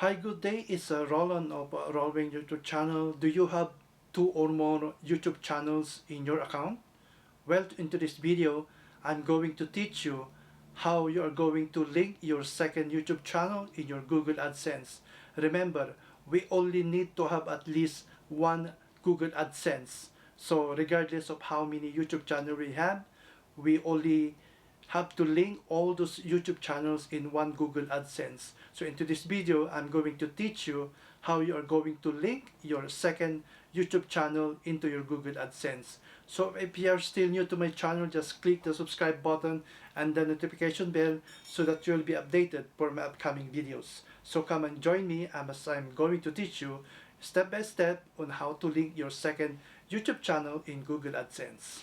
Hi, good day. It's Roland of Rolweng YouTube channel. Do you have two or more YouTube channels in your account? Well, into this video, I'm going to teach you how you are going to link your second YouTube channel in your Google Adsense. Remember, we only need to have at least one Google Adsense. So regardless of how many YouTube channels we have, we only have to link all those YouTube channels in one Google AdSense. So into this video, I'm going to teach you how you are going to link your second YouTube channel into your Google AdSense. So if you are still new to my channel, just click the subscribe button and the notification bell so that you'll be updated for my upcoming videos. So come and join me as I'm going to teach you step by step on how to link your second YouTube channel in Google AdSense.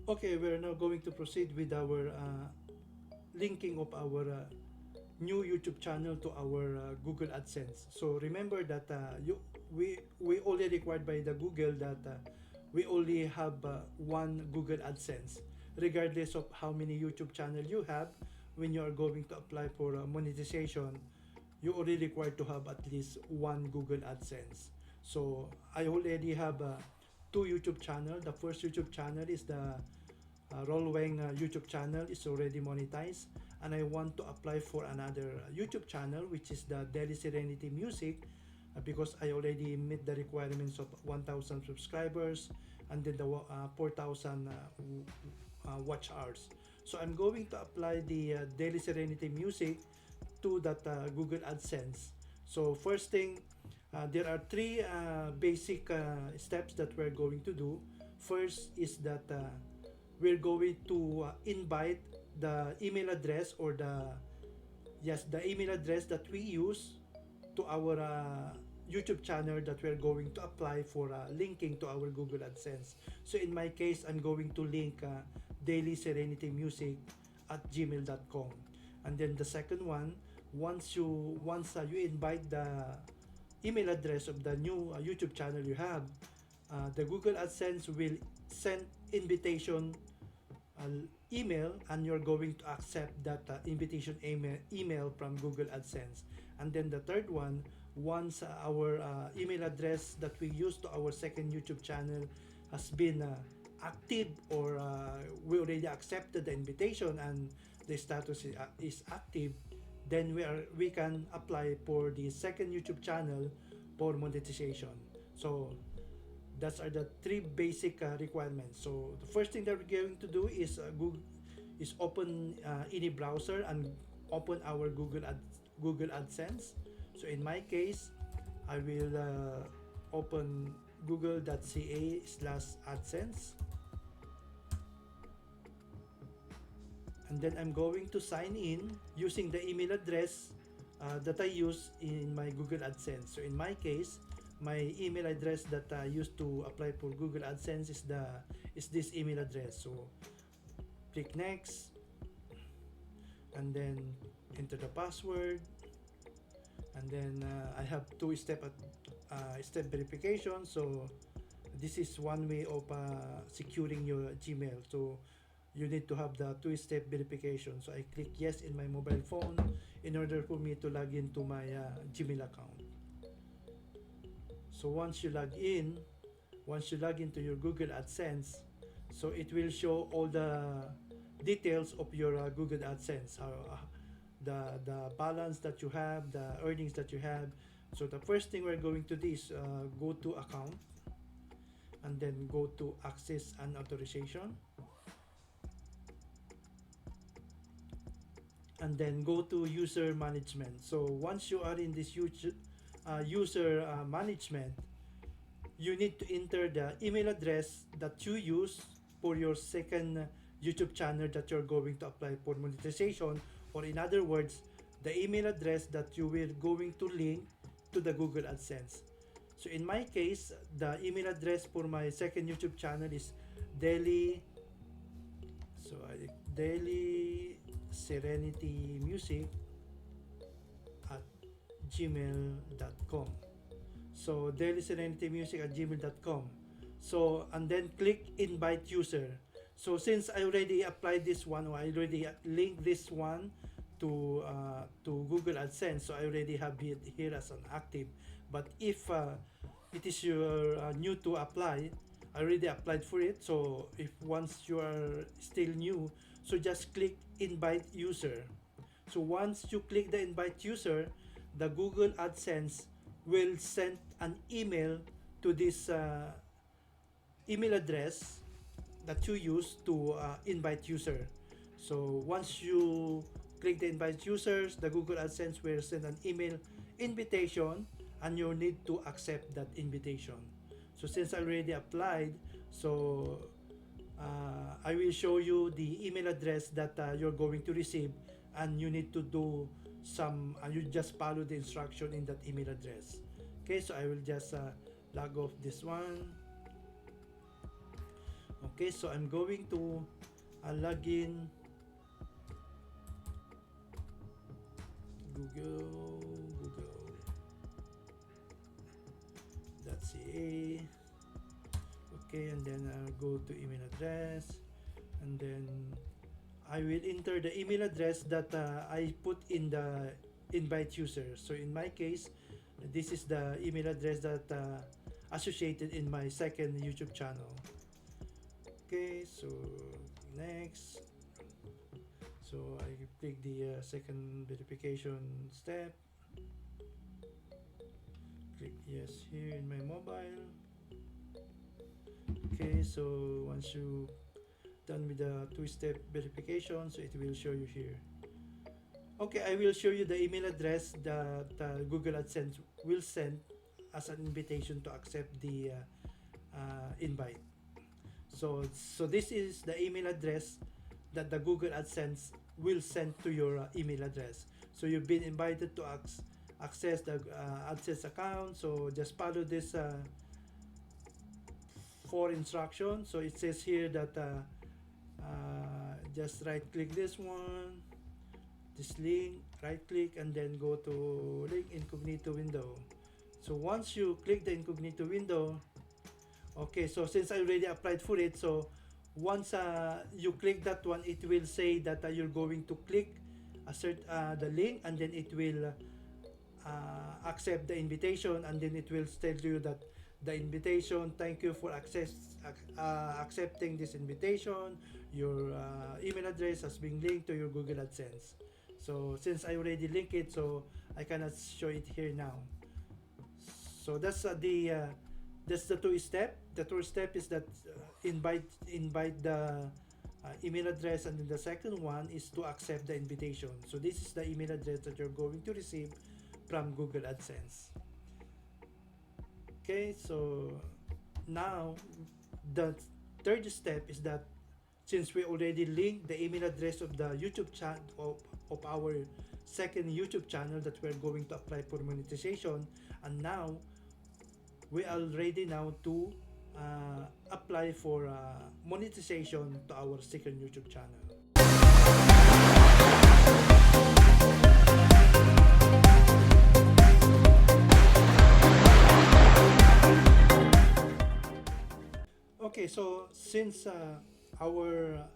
Okay, we're now going to proceed with our linking of our new YouTube channel to our Google AdSense. So remember that we only required by the Google that we only have one Google AdSense, regardless of how many YouTube channel you have. When you are going to apply for monetization, you already required to have at least one Google AdSense. So I already have two YouTube channel. The first YouTube channel is the Rolweng YouTube channel is already monetized, and I want to apply for another YouTube channel, which is the Daily Serenity Music, because I already met the requirements of 1,000 subscribers and then the 4,000 watch hours. So I'm going to apply the Daily Serenity Music to that Google AdSense. So first thing, there are three basic steps that we're going to do. First is that we're going to invite the email address or the email address that we use to our YouTube channel that we're going to apply for linking to our Google AdSense. So in my case, I'm going to link Daily Serenity Music at gmail.com. And then the second one, once you invite the email address of the new YouTube channel you have, the Google AdSense will send invitation email, and you're going to accept that invitation email from Google AdSense. And then the third one, once our email address that we use to our second YouTube channel has been active, or we already accepted the invitation and the status is active, then we can apply for the second YouTube channel for monetization. So those are the three basic requirements. So the first thing that we're going to do is open any browser and open our Google AdSense. So in my case, I will open google.ca/adsense, and then I'm going to sign in using the email address that I use in my Google AdSense. So in my case, my email address that I used to apply for Google AdSense is this email address. So click next, and then enter the password, and then I have two-step step verification. So this is one way of securing your Gmail. So you need to have the two-step verification. So I click yes in my mobile phone in order for me to log into my Gmail account. So once you log into your Google AdSense, so it will show all the details of your Google AdSense, the balance that you have, the earnings that you have. So the first thing we're going to do is go to account, and then go to access and authorization, and then go to user management. So once you are in this user management, you need to enter the email address that you use for your second YouTube channel that you're going to apply for monetization, or in other words, the email address that you will going to link to the Google AdSense. So in my case, the email address for my second YouTube channel is daily Daily Serenity Music at gmail.com. So dailyserenitymusic@gmail.com. So and then click invite user. So since I already applied this one, or I already linked this one to Google Adsense, so I already have it here as an active. But if it is your new to apply, I already applied for it. So if once you are still new, so just click invite user. So once you click the invite user, the Google AdSense will send an email to this email address that you use to invite user. So once you click the invite users, the Google AdSense will send an email invitation, and you need to accept that invitation. So since I already applied, so I will show you the email address that you're going to receive, and you need to do some you just follow the instruction in that email address. Okay, so I will just log off this one. Okay, so I'm going to log in google.ca. Okay, and then I'll go to email address, and then I will enter the email address that I put in the invite user. So in my case, this is the email address that associated in my second YouTube channel. Okay, so next. So I click the second verification step. Click yes here in my mobile. Okay, so once you done with the two-step verification, so it will show you here. Okay, I will show you the email address that Google AdSense will send as an invitation to accept the invite. So this is the email address that the Google AdSense will send to your email address. So you've been invited to access the AdSense account. So just follow this 4 instructions. So it says here that just right click this one, this link, right click, and then go to link incognito window. So once you click the incognito window, okay, so since I already applied for it, so once you click that one, it will say that you're going to click the link, and then it will accept the invitation, and then it will tell you that the invitation, thank you for accepting this invitation. Your email address has been linked to your Google AdSense. So since I already linked it, so I cannot show it here now. So that's the two-step. The third step is that invite the email address, and then the second one is to accept the invitation. So this is the email address that you're going to receive from Google AdSense. Okay, so now the third step is that since we already linked the email address of the YouTube channel of our second YouTube channel that we're going to apply for monetization, and now we are ready now to apply for monetization to our second YouTube channel. Okay, so since our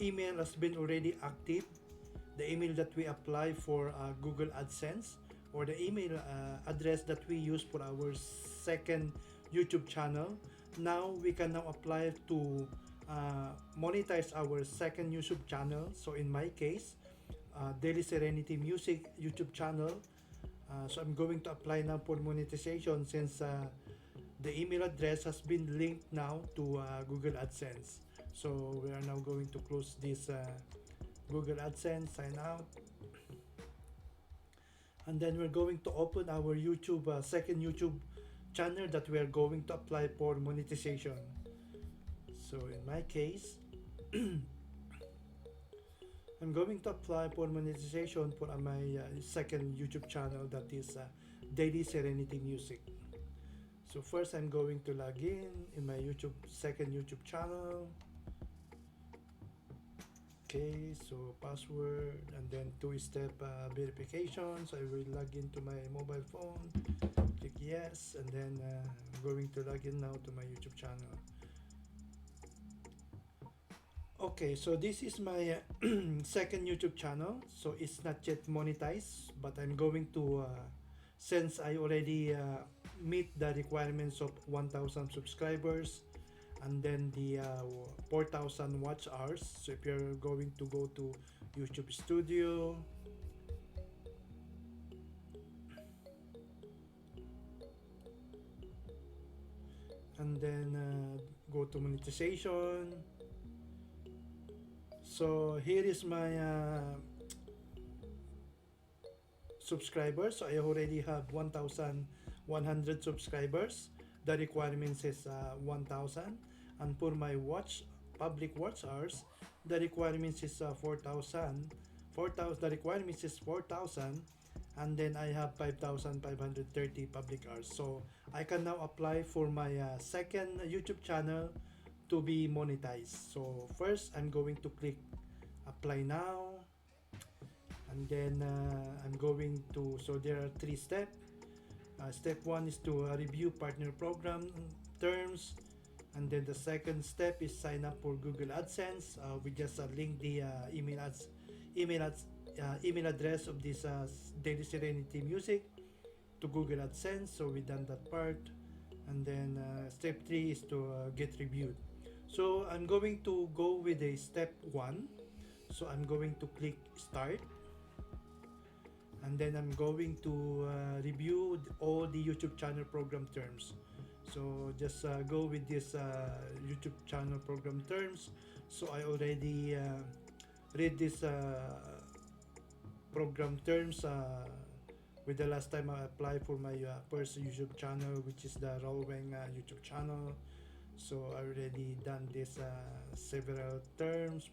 email has been already active, the email that we apply for Google AdSense, or the email address that we use for our second YouTube channel, now we can now apply to monetize our second YouTube channel. So in my case, Daily Serenity Music YouTube channel. So I'm going to apply now for monetization since the email address has been linked now to Google AdSense. So we are now going to close this Google AdSense, sign out, and then we're going to open our YouTube second YouTube channel that we are going to apply for monetization. So in my case, I'm going to apply for monetization for my second YouTube channel, that is Daily Serenity Music. So first I'm going to log in my second YouTube channel. Okay, so password and then two-step verification. So I will log into my mobile phone, click yes, and then I'm going to log in now to my YouTube channel. Okay, so this is my second YouTube channel. So it's not yet monetized, but I'm going to, since I already meet the requirements of 1,000 subscribers and then the 4,000 watch hours. So if you're going to go to YouTube Studio, and then go to monetization. So here is my subscribers. So I already have 1,100 subscribers. The requirements is 1,000, and for my public watch hours, the requirements is 4,000. 4,000. The requirements is 4,000, and then I have 5,530 public hours. So I can now apply for my second YouTube channel to be monetized. So first, I'm going to click apply now, and then I'm going to, so there are three steps. Step one is to review partner program terms, and then the second step is sign up for Google Adsense. We just link the email ads, email address of this Daily Serenity Music to Google Adsense. So we done that part, and then step three is to get reviewed. So I'm going to go with a step one. So I'm going to click start, and then I'm going to review all the YouTube channel program terms. So just go with this YouTube channel program terms. So I already read this program terms with the last time I applied for my first YouTube channel, which is the Rolweng YouTube channel. So I already done this several terms,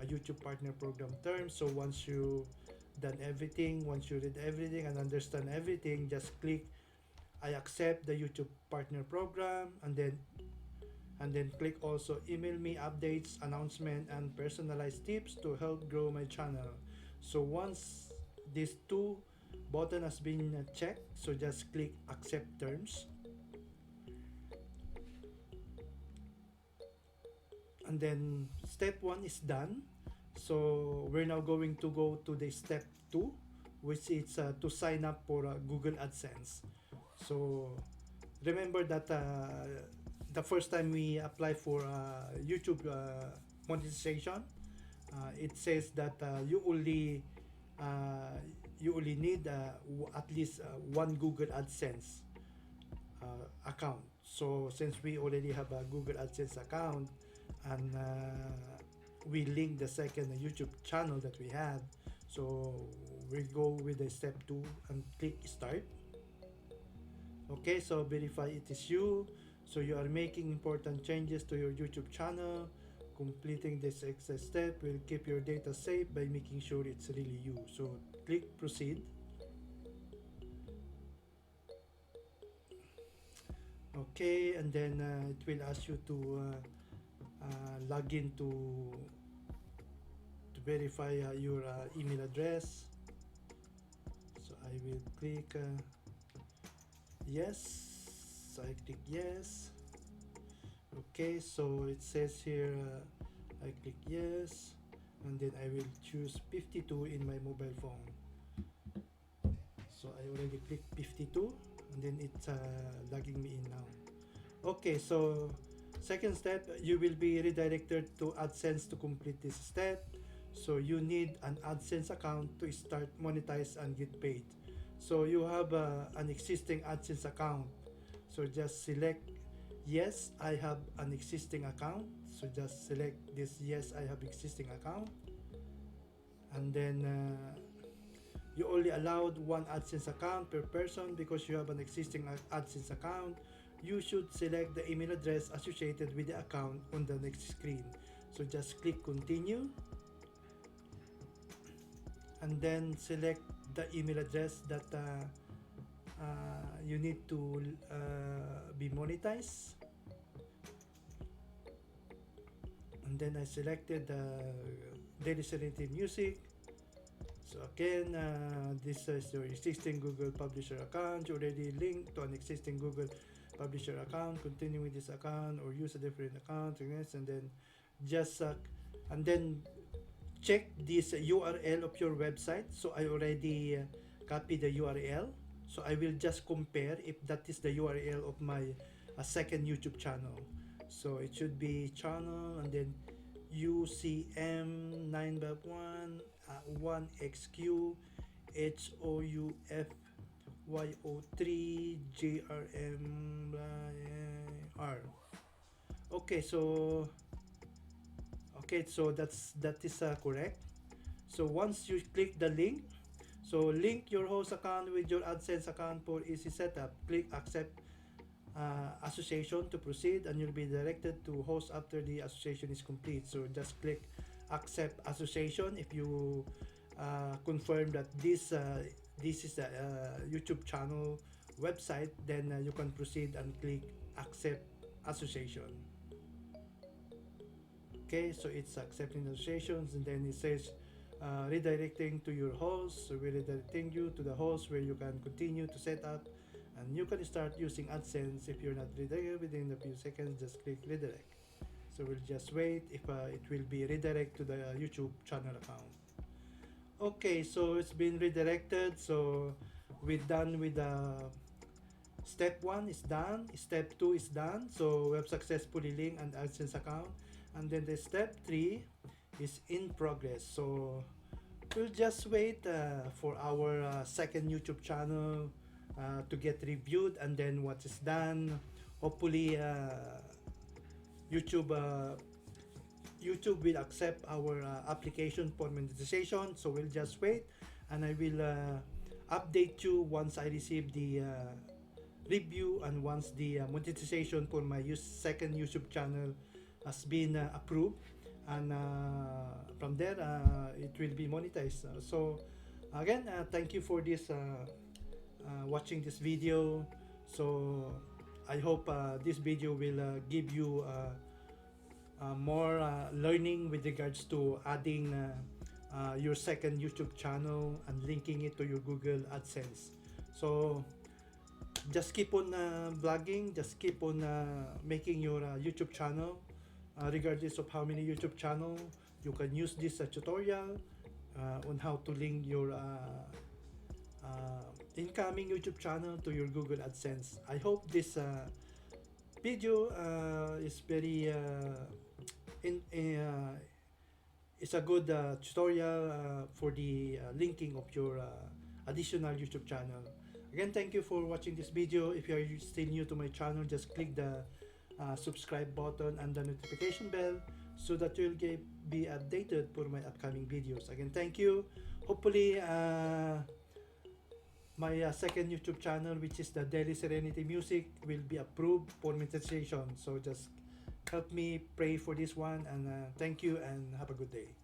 YouTube partner program terms. So once you done everything, once you read everything and understand everything, just click I accept the YouTube partner program, and then click also email me updates, announcement, and personalized tips to help grow my channel. So once these two button has been checked, so just click accept terms, and then step one is done. So we're now going to go to the step two, which is to sign up for Google AdSense. So remember that the first time we apply for YouTube monetization, it says that you only need at least one Google AdSense account. So since we already have a Google AdSense account, and we link the second YouTube channel that we have, so we go with the step 2 and click start. Okay, so verify it is you. So you are making important changes to your YouTube channel. Completing this extra step will keep your data safe by making sure it's really you. So click proceed. Okay, and then it will ask you to log in to verify your email address. So I will click yes. So I click yes. Okay, so it says here I click yes, and then I will choose 52 in my mobile phone. So I already clicked 52, and then it's logging me in now. Okay, so second step, you will be redirected to AdSense to complete this step. So you need an AdSense account to start monetize and get paid. So you have an existing AdSense account. So just select yes, I have an existing account. So just select this yes, I have existing account. And then you only allowed one AdSense account per person because you have an existing AdSense account. You should select the email address associated with the account on the next screen. So just click continue, and then select the email address that you need to be monetized. and then I selected Daily Serenity Music. So again, this is your existing Google Publisher account. You already linked to an existing Google Publisher account. Continue with this account or use a different account, and then just and then check this URL of your website. So I already copied the URL. So I will just compare if that is the URL of my second YouTube channel. So it should be channel and then UCM 9.1 1XQ HOUFYO3 JRMR. Okay, so that is correct. So once you click the link, so link your host account with your AdSense account for easy setup. Click accept association to proceed, and you'll be directed to host after the association is complete. So just click accept association if you confirm that this is the YouTube channel website. Then you can proceed and click accept association. Okay, so it's accepting associations, and then it says redirecting to your host. So we're redirecting you to the host where you can continue to set up, and you can start using AdSense. If you're not redirected within a few seconds, just click redirect. So we'll just wait if it will be redirect to the YouTube channel account. Okay, so it's been redirected. So we're done with step 1 is done, step 2 is done. So we have successfully linked an AdSense account, and then the step 3 is in progress. So we'll just wait for our second YouTube channel to get reviewed, and then what is done, hopefully YouTube will accept our application for monetization. So we'll just wait, and I will update you once I receive the review and once the monetization for my second YouTube channel has been approved, and from there it will be monetized. So again, thank you for this watching this video. So I hope this video will give you more learning with regards to adding your second YouTube channel and linking it to your Google AdSense. So just keep on vlogging, just keep on making your YouTube channel. Regardless of how many YouTube channel, you can use this tutorial on how to link your incoming YouTube channel to your Google AdSense. I hope this video is very it's a good tutorial for the linking of your additional YouTube channel. Again, thank you for watching this video. If you are still new to my channel, just click the subscribe button and the notification bell so that you'll be updated for my upcoming videos. Again, thank you. Hopefully my second YouTube channel, which is the Daily Serenity Music, will be approved for monetization. So just help me pray for this one, and thank you and have a good day.